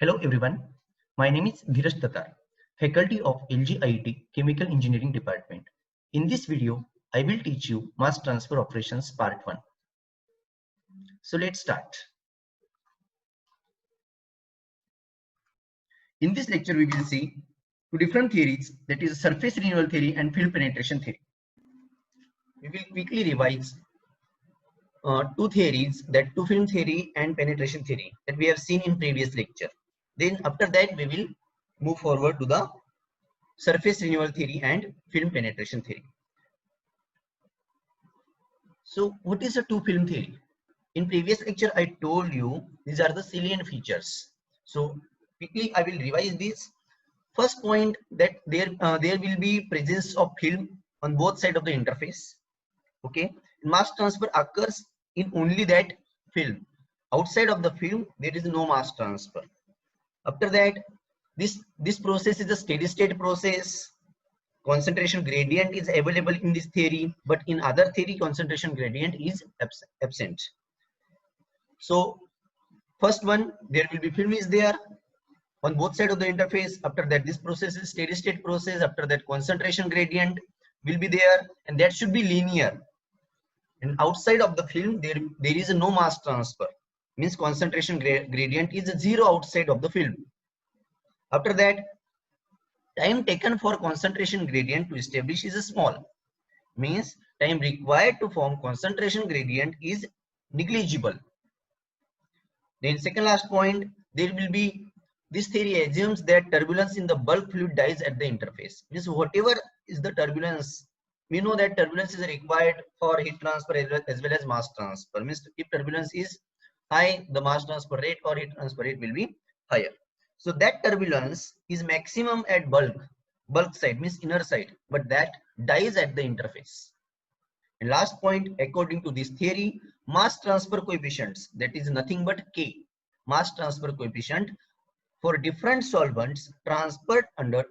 Hello everyone, my name is Dheeraj Tatar, faculty of LG Chemical Engineering Department. In this video, I will teach you mass transfer operations part 1. So let's start. In this lecture, we will see two different theories, that is surface renewal theory and field penetration theory. We will quickly revise two theories, that two film theory and penetration theory, that we have seen in previous lecture. Then after that, we will move forward to the surface renewal theory and film penetration theory. So what is a two film theory? In previous lecture, I told you these are the salient features. So quickly I will revise this. First point, that there will be presence of film on both sides of the interface. Okay, mass transfer occurs in only that film. Outside of the film, there is no mass transfer. After that, this process is a steady state process. Concentration gradient is available in this theory, but in other theory, concentration gradient is absent. So first one, there will be film is there on both sides of the interface. After that, this process is steady state process. After that, concentration gradient will be there, and that should be linear. And outside of the film, there is no mass transfer. Means concentration gradient is zero outside of the film. After that, time taken for concentration gradient to establish is small. Means time required to form concentration gradient is negligible. Then second last point, there will be, this theory assumes that turbulence in the bulk fluid dies at the interface. Means whatever is the turbulence, we know that turbulence is required for heat transfer as well as mass transfer. Means if turbulence is high, the mass transfer rate or heat transfer rate will be higher. So that turbulence is maximum at bulk side, means inner side, but that dies at the interface. And last point, according to this theory, mass transfer coefficients, that is nothing but K, mass transfer coefficient for different solvents transferred under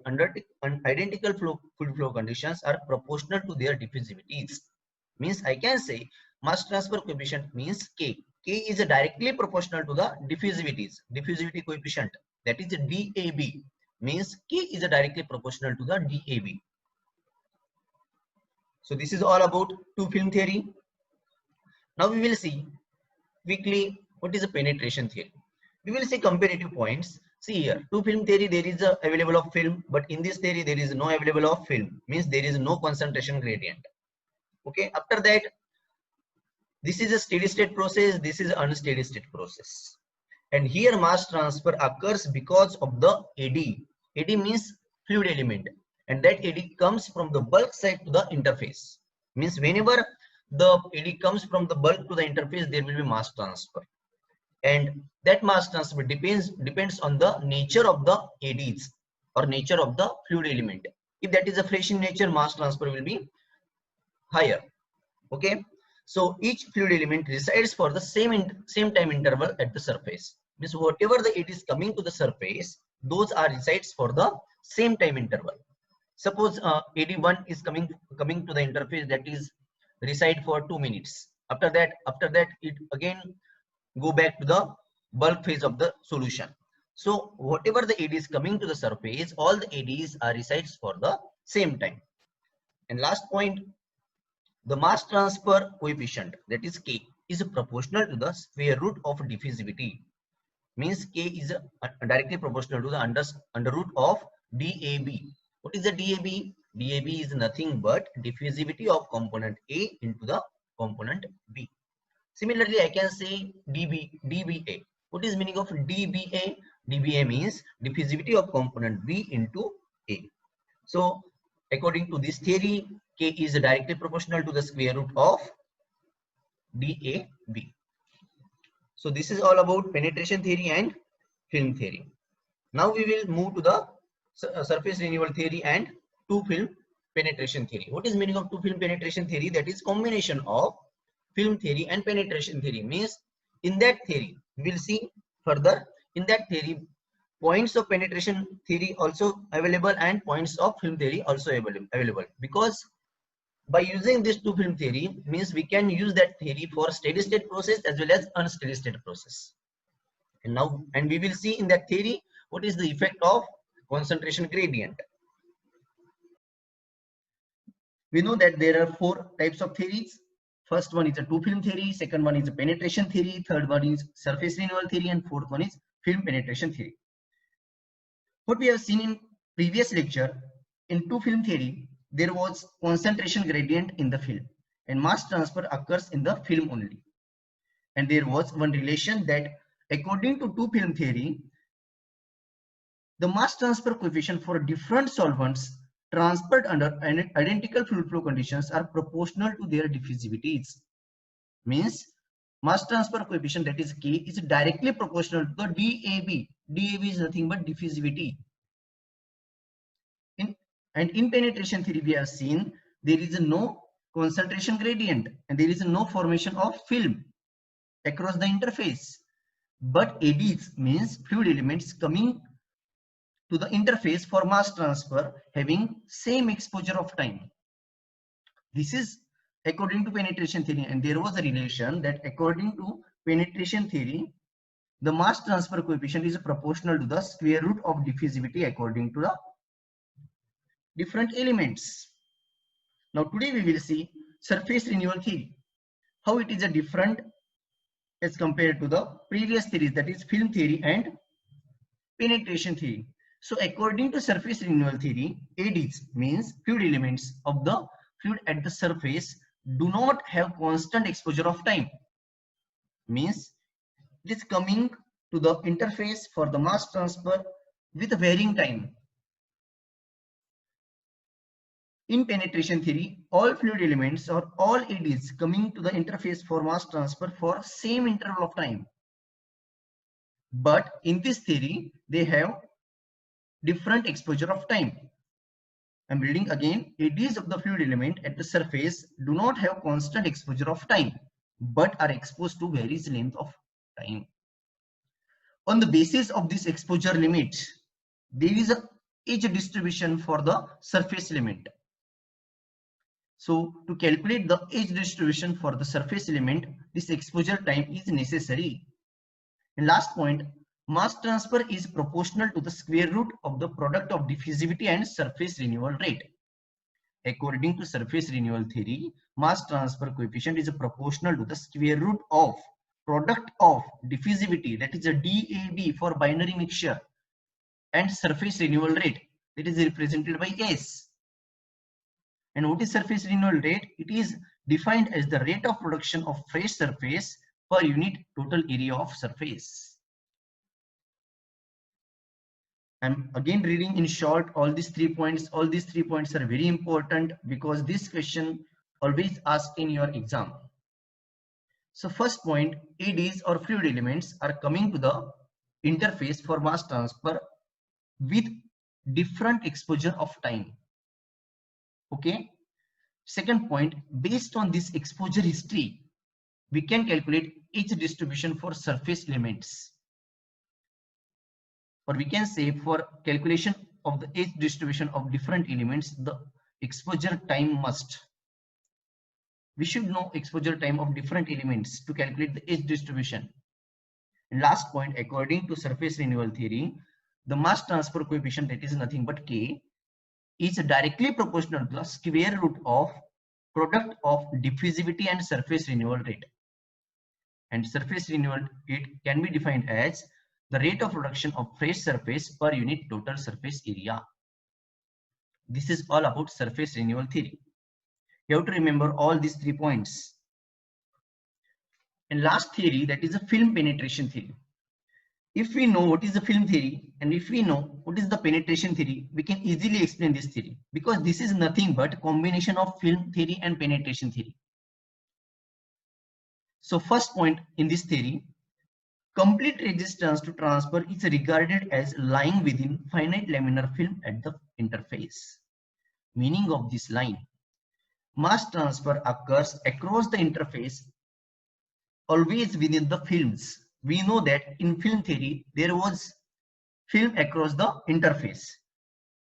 identical fluid flow conditions are proportional to their diffusivities. Means I can say mass transfer coefficient means K. K is directly proportional to the diffusivities, diffusivity coefficient, that is DAB. Means K is directly proportional to the DAB. So this is all about two film theory. Now we will see quickly what is a penetration theory. We will see comparative points. See here, two film theory, there is a available of film, but in this theory there is no available of film. Means there is no concentration gradient. Okay, after that, this is a steady state process, this is unsteady state process. And here mass transfer occurs because of the AD. AD means fluid element, and that AD comes from the bulk side to the interface. Means whenever the AD comes from the bulk to the interface, there will be mass transfer. And that mass transfer depends on the nature of the ADs or nature of the fluid element. If that is a fresh in nature, mass transfer will be higher. Okay, so each fluid element resides for the same time interval at the surface. Means whatever the AD is coming to the surface, those are resides for the same time interval. Suppose AD1 is coming to the interface, that is reside for 2 minutes. After that it again go back to the bulk phase of the solution. So whatever the AD is coming to the surface, all the ADs are resides for the same time. And last point, the mass transfer coefficient, that is K, is proportional to the square root of diffusivity. Means K is directly proportional to the under root of DAB. What is the DAB? DAB is nothing but diffusivity of component A into the component B. Similarly, I can say DBA. What is meaning of DBA? DBA means diffusivity of component B into A. So according to this theory, K is directly proportional to the square root of DAB. So this is all about penetration theory and film theory. Now we will move to the surface renewal theory and two film penetration theory. What is meaning of two film penetration theory? That is combination of film theory and penetration theory. Means in that theory, we will see further, in that theory, points of penetration theory also available and points of film theory also available. Because by using this two film theory, means we can use that theory for steady state process as well as unsteady state process. And we will see in that theory what is the effect of concentration gradient. We know that there are 4 types of theories. First one is a 2-film theory, second one is a penetration theory, third one is surface renewal theory, and fourth one is film penetration theory. What we have seen in previous lecture, in 2-film theory, there was concentration gradient in the film and mass transfer occurs in the film only. And there was one relation that according to 2-film theory, the mass transfer coefficient for different solvents transferred under identical fluid flow conditions are proportional to their diffusivities. Means mass transfer coefficient, that is K, is directly proportional to the DAB. DAB is nothing but diffusivity. In penetration theory, we have seen there is no concentration gradient and there is no formation of film across the interface. But ADs means fluid elements coming to the interface for mass transfer having same exposure of time. This is according to penetration theory, and there was a relation that according to penetration theory, the mass transfer coefficient is proportional to the square root of diffusivity according to the different elements. Now today we will see surface renewal theory, how it is a different as compared to the previous theories, that is film theory and penetration theory. So according to surface renewal theory, ADs means fluid elements of the fluid at the surface do not have constant exposure of time. Means it is coming to the interface for the mass transfer with a varying time. In penetration theory, all fluid elements or all ADs coming to the interface for mass transfer for same interval of time. But in this theory, they have different exposure of time. I'm reading again. ADs of the fluid element at the surface do not have constant exposure of time, but are exposed to various length of time. On the basis of this exposure limit, there is a edge distribution for the surface element. So to calculate the edge distribution for the surface element, this exposure time is necessary. And last point, mass transfer is proportional to the square root of the product of diffusivity and surface renewal rate. According to surface renewal theory, mass transfer coefficient is proportional to the square root of product of diffusivity, that is a DAB for binary mixture, and surface renewal rate, that is represented by S. And what is surface renewal rate? It is defined as the rate of production of fresh surface per unit total area of surface. I'm again reading in short all these 3 points. All these 3 points are very important because this question always asked in your exam. So first point, ADs or fluid elements are coming to the interface for mass transfer with different exposure of time. Okay. Second point, based on this exposure history, we can calculate edge distribution for surface elements. Or we can say for calculation of the edge distribution of different elements, the exposure time must. We should know exposure time of different elements to calculate the edge distribution. And last point, according to surface renewal theory, the mass transfer coefficient, that is nothing but K, is directly proportional to the square root of product of diffusivity and surface renewal rate. And surface renewal rate can be defined as the rate of production of fresh surface per unit total surface area. This is all about surface renewal theory. You have to remember all these 3 points. And last theory, that is a film penetration theory. If we know what is the film theory and if we know what is the penetration theory, we can easily explain this theory, because this is nothing but combination of film theory and penetration theory. So first point in this theory, complete resistance to transfer is regarded as lying within finite laminar film at the interface. Meaning of this line, mass transfer occurs across the interface always within the films. We know that in film theory, there was film across the interface.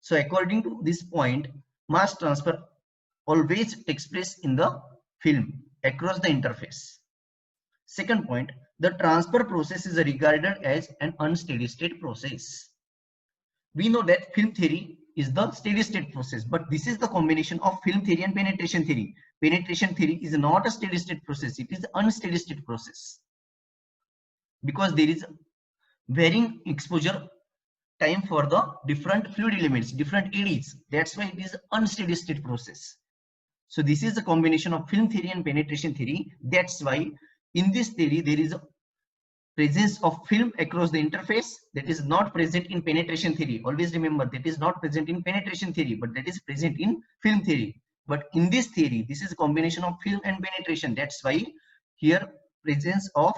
So according to this point, mass transfer always takes place in the film across the interface. Second point, the transfer process is regarded as an unsteady state process. We know that film theory is the steady state process, but this is the combination of film theory and penetration theory. Penetration theory is not a steady state process, it is an unsteady state process because there is varying exposure time for the different fluid elements, different eddies. That's why it is unsteady state process. So this is a combination of film theory and penetration theory. That's why in this theory there is a presence of film across the interface that is not present in penetration theory. Always remember that is not present in penetration theory, but that is present in film theory. But in this theory, this is a combination of film and penetration. That's why here presence of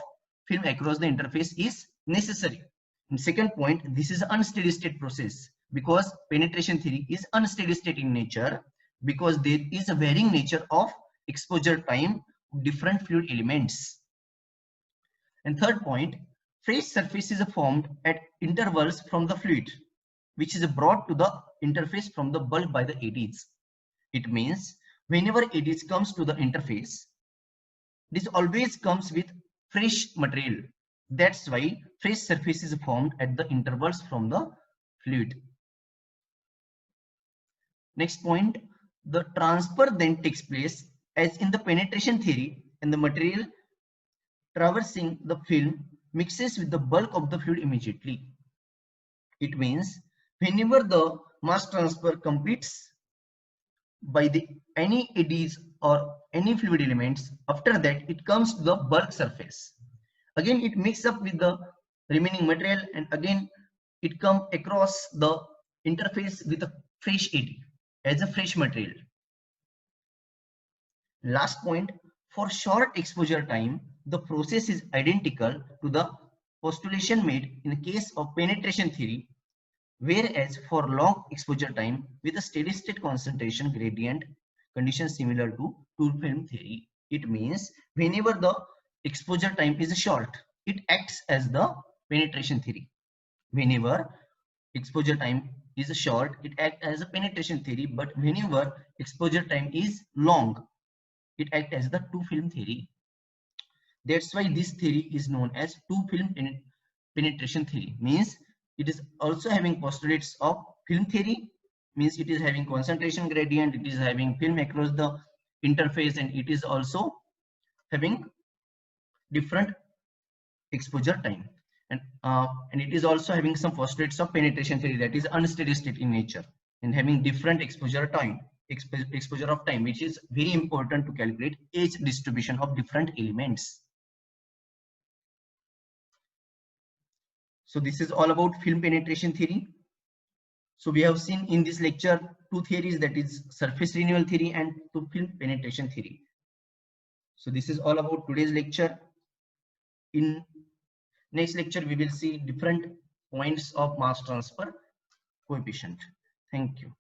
film across the interface is necessary. And second point, this is unsteady state process because penetration theory is unsteady state in nature because there is a varying nature of exposure time of different fluid elements. And third point, fresh surface is formed at intervals from the fluid, which is brought to the interface from the bulk by the eddies. It means whenever eddies comes to the interface, this always comes with fresh material. That's why fresh surface is formed at the intervals from the fluid. Next point, the transfer then takes place as in the penetration theory, and the material traversing the film mixes with the bulk of the fluid immediately. It means whenever the mass transfer completes by any eddies or any fluid elements, after that it comes to the bulk surface. Again it mixes up with the remaining material and again it comes across the interface with a fresh eddy as a fresh material. Last point, for short exposure time, the process is identical to the postulation made in the case of penetration theory, whereas for long exposure time with a steady state concentration gradient condition similar to tool film theory. It means whenever the exposure time is short, it acts as the penetration theory. Whenever exposure time is short, it acts as a penetration theory, but whenever exposure time is long, it acts as the two film theory. That's why this theory is known as two film penetration theory. Means it is also having postulates of film theory, means it is having concentration gradient, it is having film across the interface, and it is also having different exposure time, and it is also having some postulates of penetration theory, that is unsteady state in nature and having different exposure time, exposure of time, which is very important to calculate age distribution of different elements. So this is all about film penetration theory. So we have seen in this lecture two theories, that is surface renewal theory and two film penetration theory. So this is all about today's lecture. In next lecture we will see different points of mass transfer coefficient. Thank you.